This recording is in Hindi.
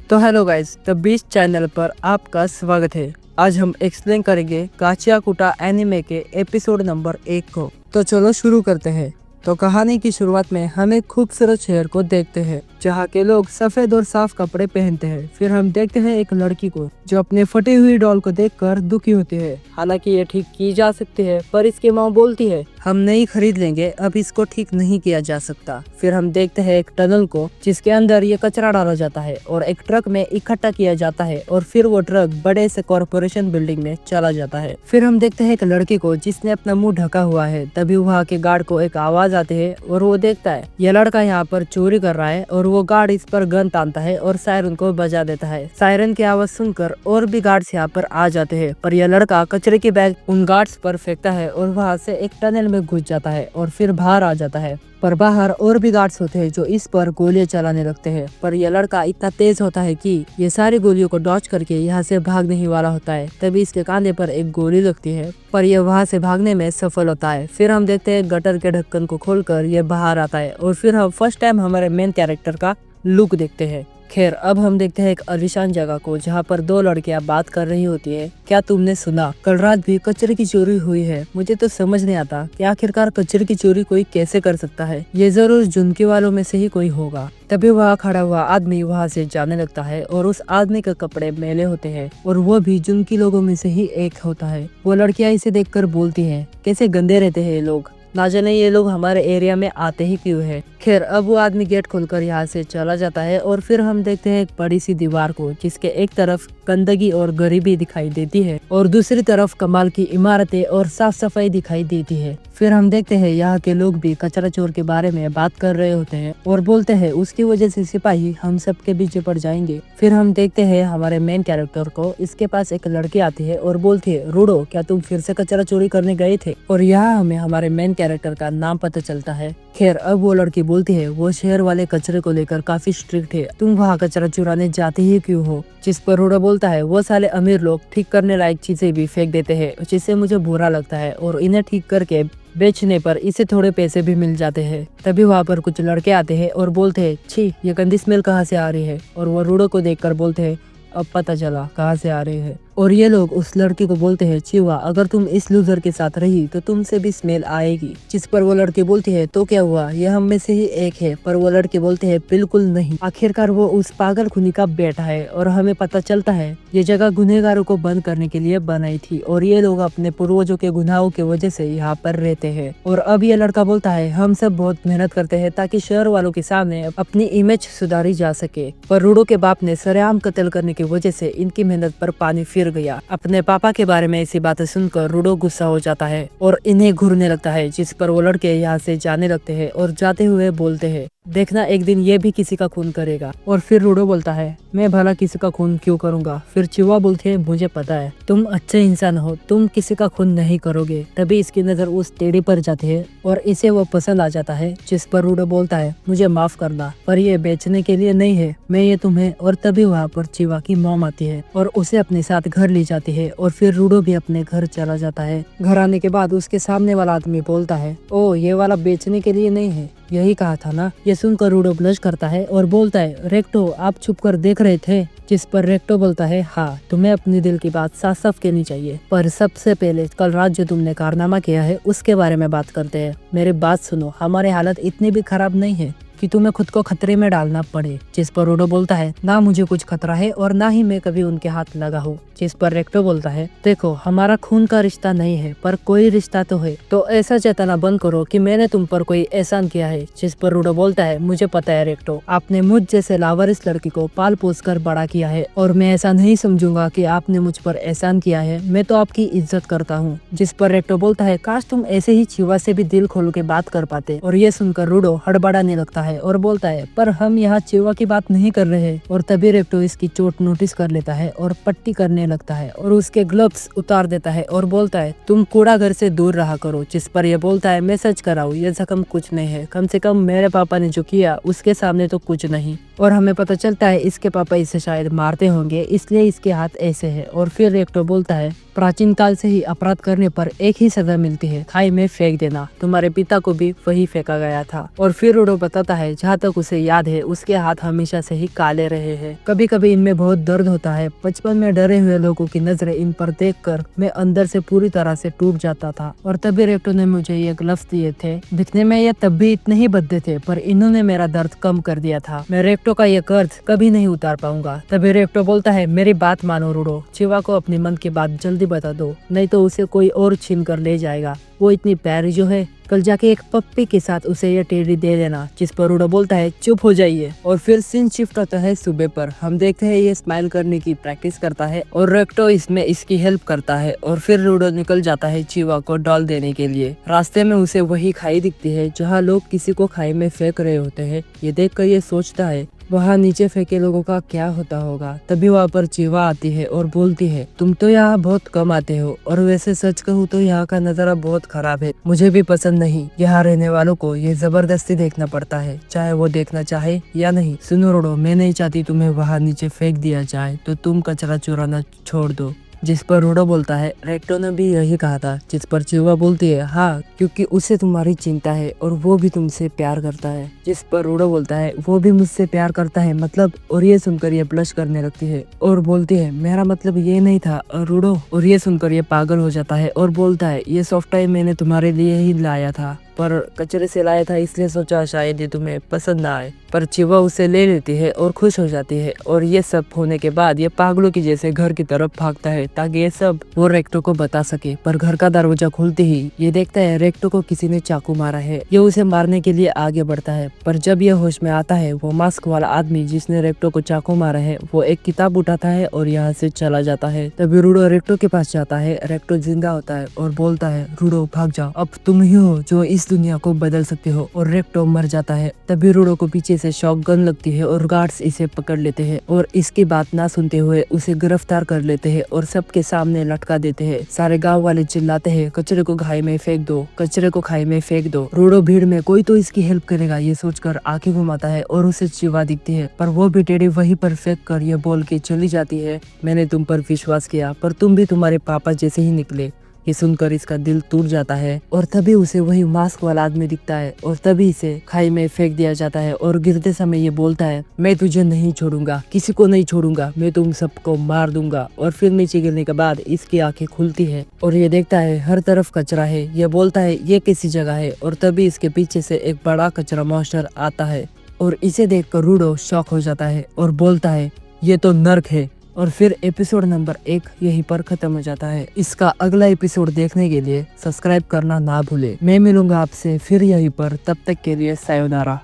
तो hello guys, the beast channel पर आपका स्वागत है। आज हम एक्सप्लेन करेंगे काचियाकुटा एनिमे के एपिसोड नंबर 1 को। तो चलो शुरू करते हैं। तो कहानी की शुरुआत में हम एक खूबसूरत शहर को देखते हैं जहाँ के लोग सफेद और साफ कपड़े पहनते हैं। फिर हम देखते हैं एक लड़की को जो अपने फटी हुई डॉल को देखकर दुखी होती है। हालांकि ये ठीक की जा सकती है, पर इसकी माँ बोलती है हम नहीं खरीद लेंगे, अब इसको ठीक नहीं किया जा सकता। फिर हम देखते हैं एक टनल को जिसके अंदर ये कचरा डाला जाता है और एक ट्रक में इकट्ठा किया जाता है और फिर वो ट्रक बड़े से कॉर्पोरेशन बिल्डिंग में चला जाता है। फिर हम देखते हैं एक लड़की को जिसने अपना मुंह ढका हुआ है। तभी वहाँ के गार्ड को एक आवाज आती है और वो देखता है यह लड़का यहाँ पर चोरी कर रहा है और वो गार्ड इस पर गन तानता है और सायरन को बजा देता है। सायरन की आवाज सुनकर और भी गार्ड्स यहाँ पर आ जाते हैं, पर यह लड़का कचरे की बैग उन गार्ड्स पर फेंकता है और वहाँ से एक टनल में घुस जाता है और फिर बाहर आ जाता है। पर बाहर और भी गार्ड्स होते हैं जो इस पर गोलियां चलाने लगते हैं, पर यह लड़का इतना तेज होता है कि ये सारी गोलियों को डॉज करके यहाँ से भागने ही वाला होता है। तभी इसके कांधे पर एक गोली लगती है, पर यह वहाँ से भागने में सफल होता है। फिर हम देखते हैं गटर के ढक्कन को खोलकर यह बाहर आता है और फिर हम फर्स्ट टाइम हमारे मेन कैरेक्टर का लुक देखते हैं। खैर, अब हम देखते हैं एक आलीशान जगह को जहाँ पर दो लड़कियां बात कर रही होती है। क्या तुमने सुना, कल रात भी कचरे की चोरी हुई है? मुझे तो समझ नहीं आता कि आखिरकार कचरे की चोरी कोई कैसे कर सकता है। ये जरूर जुनकी वालों में से ही कोई होगा। तभी वहाँ खड़ा हुआ आदमी वहाँ से जाने लगता है और उस आदमी के कपड़े मैले होते हैं और वो भी जुनकी लोगों में से ही एक होता है। वो लड़कियां इसे देखकर बोलती है कैसे गंदे रहते हैं ये लोग, ना जाने ये लोग हमारे एरिया में आते ही क्यों है। खैर, अब वो आदमी गेट खोलकर यहाँ से चला जाता है और फिर हम देखते हैं एक बड़ी सी दीवार को जिसके एक तरफ गंदगी और गरीबी दिखाई देती है और दूसरी तरफ कमाल की इमारतें और साफ सफाई दिखाई देती है। फिर हम देखते हैं यहाँ के लोग भी कचरा चोर के बारे में बात कर रहे होते हैं और बोलते हैं उसकी वजह से सिपाही हम सब के पीछे पड़ जाएंगे। फिर हम देखते हैं हमारे मेन कैरेक्टर को, इसके पास एक लड़की आती है और बोलती है रूडो, क्या तुम फिर से कचरा चोरी करने गए थे? और यहाँ हमें हमारे मेन कैरेक्टर का नाम पता चलता है। खैर, अब वो लड़की बोलती है वो शहर वाले कचरे को लेकर काफी स्ट्रिक्ट है, तुम वहाँ कचरा चुराने जाते ही क्यों हो? जिस पर रूडो बोलता है वो साले अमीर लोग ठीक करने लायक चीजें भी फेंक देते हैं, जिससे मुझे बुरा लगता है और इन्हें ठीक करके बेचने पर इसे थोड़े पैसे भी मिल जाते हैं। तभी वहाँ पर कुछ लड़के आते हैं और बोलते हैं छी, ये गंदी स्मेल कहाँ से आ रही है? और वो रूडो को देखकर बोलते हैं अब पता चला कहाँ से आ रही है। और ये लोग उस लड़की को बोलते हैं चिवा, अगर तुम इस लूजर के साथ रही तो तुमसे भी स्मेल आएगी। जिस पर वो लड़की बोलती है तो क्या हुआ, ये हम में से ही एक है। पर वो लड़के बोलते हैं बिल्कुल नहीं, आखिरकार वो उस पागल खूनी का बेटा है और हमें पता चलता है ये जगह गुनहगारों को बंद करने के लिए बनाई थी और ये लोग अपने पूर्वजों के गुनाहों की वजह से यहाँ पर रहते हैं। और अब ये लड़का बोलता है हम सब बहुत मेहनत करते हैं ताकि शहर वालों के सामने अपनी इमेज सुधारी जा सके, पर रूडो के बाप ने सरेआम कत्ल करने की वजह से इनकी मेहनत पर पानी फिर गया। अपने पापा के बारे में ऐसी बातें सुनकर रूडो गुस्सा हो जाता है और इन्हें घूरने लगता है, जिस पर वो लड़के यहाँ से जाने लगते हैं और जाते हुए बोलते हैं देखना एक दिन ये भी किसी का खून करेगा। और फिर रूडो बोलता है मैं भला किसी का खून क्यों करूंगा? फिर चिवा बोलती है मुझे पता है तुम अच्छे इंसान हो, तुम किसी का खून नहीं करोगे। तभी इसकी नजर उस टेढ़ी पर जाती है और इसे वो पसंद आ जाता है, जिस पर रूडो बोलता है मुझे माफ करना, पर ये बेचने के लिए नहीं है, मैं ये तुम्हें। और तभी वहाँ पर चिवा की मॉम आती है और उसे अपने साथ घर ले जाती है और फिर रूडो भी अपने घर चला जाता है। घर आने के बाद उसके सामने वाला आदमी बोलता है ओ, ये वाला बेचने के लिए नहीं है, यही कहा था ना? ये सुनकर रूडो ब्लश करता है और बोलता है रेक्टो, आप छुप कर देख रहे थे? जिस पर रेक्टो बोलता है हाँ, तुम्हें अपनी दिल की बात साफ साफ कहनी चाहिए, पर सबसे पहले कल रात जो तुमने कारनामा किया है उसके बारे में बात करते हैं। मेरी बात सुनो, हमारी हालत इतनी भी खराब नहीं है कि तुम्हें खुद को खतरे में डालना पड़े। जिस पर रूडो बोलता है ना मुझे कुछ खतरा है और ना ही मैं कभी उनके हाथ लगा हूँ। जिस पर रेक्टो बोलता है देखो, हमारा खून का रिश्ता नहीं है पर कोई रिश्ता तो है, तो ऐसा जताना बंद करो कि मैंने तुम पर कोई एहसान किया है। जिस पर रूडो बोलता है मुझे पता है रेक्टो, आपने मुझ जैसे लावारिस लड़की को पाल पोस कर बड़ा किया है और मैं ऐसा नहीं समझूंगा कि आपने मुझ पर एहसान किया है, मैं तो आपकी इज्जत करता हूँ। जिस पर रेक्टो बोलता है काश तुम ऐसे ही चिवा से भी दिल खोल के बात कर पाते। और ये सुनकर रूडो हड़बड़ाने लगता है और बोलता है पर हम यहाँ चिवा की बात नहीं कर रहे। और तभी रेक्टो इसकी चोट नोटिस कर लेता है और पट्टी करने लगता है और उसके ग्लव्स उतार देता है और बोलता है तुम कूड़ा घर से दूर रहा करो। जिस पर यह बोलता है मैं सच कर रहा हूँ, ये जख्म कुछ नहीं है, कम से कम मेरे पापा ने जो किया उसके सामने तो कुछ नहीं। और हमें पता चलता है इसके पापा इसे शायद मारते होंगे, इसलिए इसके हाथ ऐसे है। और फिर रेक्टो बोलता है प्राचीन काल से ही अपराध करने पर एक ही सजा मिलती है, खाई में फेंक देना, तुम्हारे पिता को भी वही फेंका गया था। और फिर रूडो बताता बोलता है जहाँ तक उसे याद है उसके हाथ हमेशा से ही काले रहे हैं। कभी कभी इनमें बहुत दर्द होता है। बचपन में डरे हुए लोगों की नजरें इन पर देखकर मैं अंदर से पूरी तरह से टूट जाता था। और तभी रेक्टो ने मुझे ये ग्लव्स दिए थे। दिखने में ये तब भी इतने ही भद्दे थे पर इन्होंने मेरा दर्द कम कर दिया था। मैं रेक्टो का ये कर्ज कभी नहीं उतार पाऊंगा। तभी रेक्टो बोलता है मेरी बात मानो रूडो, चिवा को अपनी मन की बात जल्दी बता दो, नहीं तो उसे कोई और छीन कर ले जाएगा। वो इतनी प्यारी जो है, कल जाके एक पप्पी के साथ उसे ये टेडी दे देना। जिस पर रूडो बोलता है चुप हो जाइए। और फिर सीन शिफ्ट होता है सुबह पर। हम देखते हैं ये स्माइल करने की प्रैक्टिस करता है और रेक्टो इसमें इसकी हेल्प करता है। और फिर रूडो निकल जाता है चिवा को डॉल देने के लिए। रास्ते में उसे वही खाई दिखती है जहाँ लोग किसी को खाई में फेंक रहे होते हैं। ये देखकर ये सोचता है वहाँ नीचे फेंके लोगों का क्या होता होगा। तभी वहाँ पर चिवा आती है और बोलती है तुम तो यहाँ बहुत कम आते हो, और वैसे सच कहूँ तो यहाँ का नजारा बहुत खराब है, मुझे भी पसंद नहीं। यहाँ रहने वालों को ये जबरदस्ती देखना पड़ता है, चाहे वो देखना चाहे या नहीं। सुनो रोडो, मैं नहीं चाहती तुम्हें वहाँ नीचे फेंक दिया जाए, तो तुम कचरा चुराना छोड़ दो। जिस पर रूडो बोलता है रेक्टो ने भी यही कहा था। जिस पर चिवा बोलती है हाँ, क्योंकि उसे तुम्हारी चिंता है और वो भी तुमसे प्यार करता है। जिस पर रूडो बोलता है वो भी मुझसे प्यार करता है मतलब, और ये सुनकर ये ब्लश करने लगती है और बोलती है मेरा मतलब ये नहीं था रूडो। और ये सुनकर ये पागल हो जाता है और बोलता है ये सॉफ्ट टॉय मैंने तुम्हारे लिए ही लाया था, पर कचरे से लाया था, इसलिए सोचा शायद ये तुम्हें पसंद ना आए। पर चिवा उसे ले लेती है और खुश हो जाती है। और ये सब होने के बाद ये पागलों की जैसे घर की तरफ भागता है ताकि ये सब वो रेक्टो को बता सके। पर घर का दरवाजा खुलते ही ये देखता है रेक्टो को किसी ने चाकू मारा है। ये उसे मारने के लिए आगे बढ़ता है, पर जब ये होश में आता है वो मास्क वाला आदमी जिसने रेक्टो को चाकू मारा है वो एक किताब उठाता है और यहाँ से चला जाता है। तभी रूडो रेक्टो के पास जाता है। रेक्टो जिंदा होता है और बोलता है रूडो भाग जाओ, अब तुम ही हो जो इस दुनिया को बदल सकते हो। और रेक्टो मर जाता है। तभी रूडो को पीछे से शॉटगन लगती है और गार्ड्स इसे पकड़ लेते हैं और इसकी बात ना सुनते हुए उसे गिरफ्तार कर लेते हैं और सबके सामने लटका देते हैं। सारे गांव वाले चिल्लाते हैं कचरे को खाई में फेंक दो, कचरे को खाई में फेंक दो। रूडो भीड़ में कोई तो इसकी हेल्प करेगा ये सोचकर आंखें घुमाता है और उसे चिवा दिखती है, पर वो भी टेडी वहीं पर फेंक कर ये बोल के चली जाती है मैंने तुम पर विश्वास किया, पर तुम भी तुम्हारे पापा जैसे ही निकले। ये सुनकर इसका दिल टूट जाता है और तभी उसे वही मास्क वाला आदमी दिखता है और तभी इसे खाई में फेंक दिया जाता है। और गिरते समय ये बोलता है मैं तुझे नहीं छोड़ूंगा, किसी को नहीं छोड़ूंगा, मैं तुम सबको मार दूंगा। और फिर नीचे गिरने के बाद इसकी आंखें खुलती है और ये देखता है हर तरफ कचरा है। ये बोलता है ये किसी जगह है और तभी इसके पीछे से एक बड़ा कचरा मॉन्स्टर आता है और इसे देखकर रूडो शॉक हो जाता है और बोलता है ये तो नर्क है। और फिर एपिसोड नंबर 1 यहीं पर खत्म हो जाता है। इसका अगला एपिसोड देखने के लिए सब्सक्राइब करना ना भूले। मैं मिलूंगा आपसे फिर यहीं पर, तब तक के लिए सायोनारा।